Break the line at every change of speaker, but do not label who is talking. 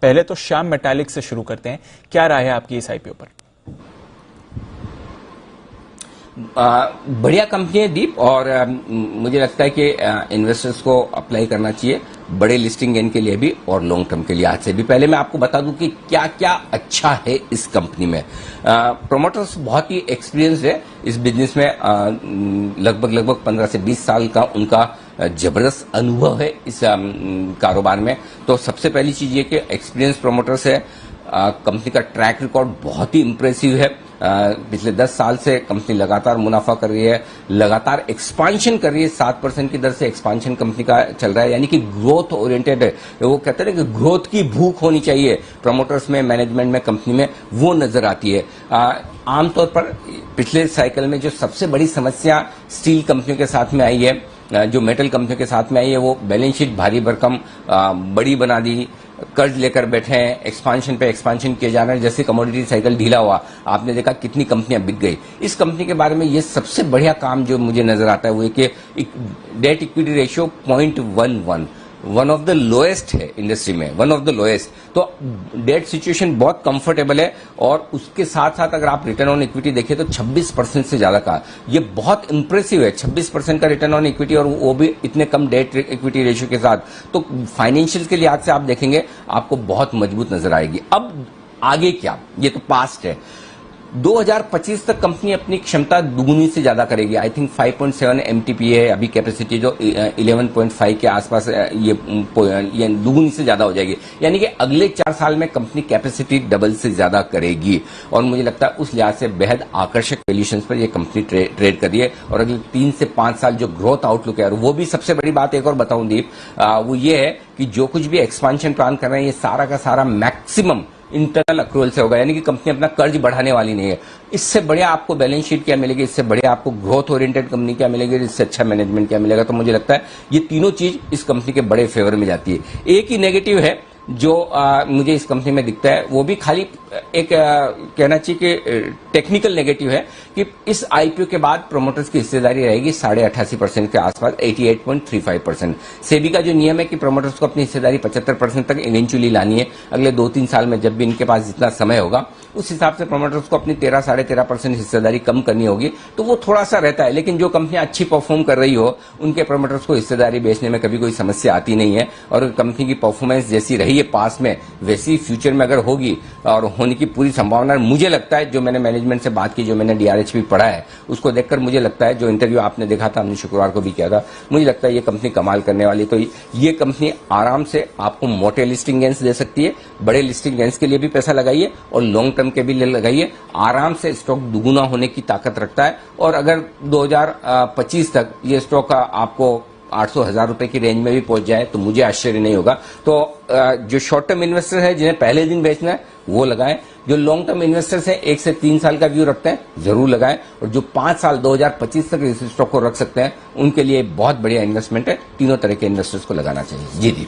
पहले तो श्याम मेटालिक से शुरू करते हैं, क्या राय है आपकी इस आईपीओ पर?
बढ़िया कंपनी है दीप, और मुझे लगता है कि इन्वेस्टर्स को अप्लाई करना चाहिए बड़े लिस्टिंग गेन के लिए भी और लॉन्ग टर्म के लिए। आज से भी पहले मैं आपको बता दूं कि क्या क्या अच्छा है इस कंपनी में। प्रोमोटर्स बहुत ही एक्सपीरियंस है इस बिजनेस में, लगभग 15 से 20 साल का उनका जबरदस्त अनुभव है इस कारोबार में। तो सबसे पहली चीज ये कि एक्सपीरियंस प्रोमोटर्स है। कंपनी का ट्रैक रिकॉर्ड बहुत ही इंप्रेसिव है। पिछले 10 साल से कंपनी लगातार मुनाफा कर रही है, लगातार एक्सपांशन कर रही है। 7% की दर से एक्सपांशन कंपनी का चल रहा है, यानी कि ग्रोथ ओरिएंटेड है। वो कहते हैं ना कि ग्रोथ की भूख होनी चाहिए प्रमोटर्स में, मैनेजमेंट में, कंपनी में, वो नजर आती है। आमतौर पर पिछले साइकिल में जो सबसे बड़ी समस्या स्टील कंपनियों के साथ में आई है, जो मेटल कंपनियों के साथ में आई है, वो बैलेंस शीट भारी भरकम बड़ी बना दी, कर्ज लेकर बैठे हैं, एक्सपांशन पे एक्सपांशन किए जा रहे हैं। जैसे कमोडिटी साइकिल ढीला हुआ, आपने देखा कितनी कंपनियां बिक गई। इस कंपनी के बारे में ये सबसे बढ़िया काम जो मुझे नजर आता है वो है कि debt equity ratio 0.11, one of the lowest है इंडस्ट्री में, वन ऑफ द लोएस्ट। तो डेट सिचुएशन बहुत कंफर्टेबल है, और उसके साथ साथ अगर आप रिटर्न ऑन इक्विटी देखिए तो 26% से ज्यादा का, ये बहुत इंप्रेसिव है। 26% का रिटर्न ऑन इक्विटी, और वो भी इतने कम डेट इक्विटी रेशियो के साथ। तो फाइनेंशियल के लिहाज से आप देखेंगे आपको बहुत मजबूत नजर आएगी। अब आगे क्या, ये तो पास्ट है। 2025 तक कंपनी अपनी क्षमता दुगुनी से ज्यादा करेगी। आई थिंक 5.7 MTPA है अभी कैपेसिटी, जो 11.5 के आसपास ये दुगुनी से ज्यादा हो जाएगी। यानी कि अगले 4 साल में कंपनी कैपेसिटी डबल से ज्यादा करेगी, और मुझे लगता है उस लिहाज से बेहद आकर्षक वैल्यूएशंस पर ये कंपनी ट्रेड कर रही है। और अगले 3 से 5 साल जो ग्रोथ आउटलुक है, और वो भी सबसे बड़ी बात एक और बताऊं दीप, वो ये है कि जो कुछ भी एक्सपांशन प्लान कर रहे हैं ये सारा का सारा मैक्सिमम इंटरनल अक्रूवल से होगा। यानी कि कंपनी अपना कर्ज बढ़ाने वाली नहीं है। इससे बढ़िया आपको बैलेंस शीट क्या मिलेगी, इससे बढ़िया आपको ग्रोथ ओरिएंटेड कंपनी क्या मिलेगी, इससे अच्छा मैनेजमेंट क्या मिलेगा। तो मुझे लगता है ये तीनों चीज इस कंपनी के बड़े फेवर में जाती है। एक ही नेगेटिव है जो मुझे इस कंपनी में दिखता है, वो भी खाली एक कहना चाहिए कि टेक्निकल नेगेटिव है कि इस आईपीओ के बाद प्रोमोटर्स की हिस्सेदारी रहेगी 88.5% के आसपास, 88.35%। सेबी का जो नियम है कि प्रोमोटर्स को अपनी हिस्सेदारी 75% तक इवेंचुअली लानी है। अगले 2-3 साल में जब भी इनके पास जितना समय होगा उस हिसाब से प्रोमोटर्स को अपनी 13-13.5% हिस्सेदारी कम करनी होगी। तो वो थोड़ा सा रहता है, लेकिन जो कंपनियां अच्छी परफॉर्म कर रही हो उनके प्रोमोटर्स को हिस्सेदारी बेचने में कभी कोई समस्या आती नहीं है। और कंपनी की परफॉर्मेंस जैसी रही है पास में, वैसी फ्यूचर में अगर होगी, और होने की पूरी संभावना मुझे लगता है, जो मैंने मैनेजमेंट से बात की, जो मैंने DRH भी पढ़ा है, उसको देखकर मुझे लगता है, जो इंटरव्यू आपने देखा था, हमने शुक्रवार को भी किया था, मुझे लगता है ये कंपनी कमाल करने वाली। तो ये कंपनी आराम से आपको मोटे लिस्टिंग गेंस दे सकती है। बड़े लिस्टिंग गेंस के लिए भी पैसा लगाइए और लॉन्ग टर्म के भी लिए लगाइए। आराम से स्टॉक दुगुना होने की ताकत रखता है, और अगर 2025 तक ये स्टॉक आपको 800-1000 रुपए की रेंज में भी पहुंच जाए तो मुझे आश्चर्य नहीं होगा। तो जो शॉर्ट टर्म इन्वेस्टर है जिन्हें पहले दिन बेचना है वो लगाएं, जो लॉन्ग टर्म इन्वेस्टर्स हैं 1 से 3 साल का व्यू रखते हैं जरूर लगाएं, और जो 5 साल 2025 तक इस स्टॉक को रख सकते हैं उनके लिए बहुत बढ़िया इन्वेस्टमेंट है। तीनों तरह के इन्वेस्टर्स को लगाना चाहिए। जी दी।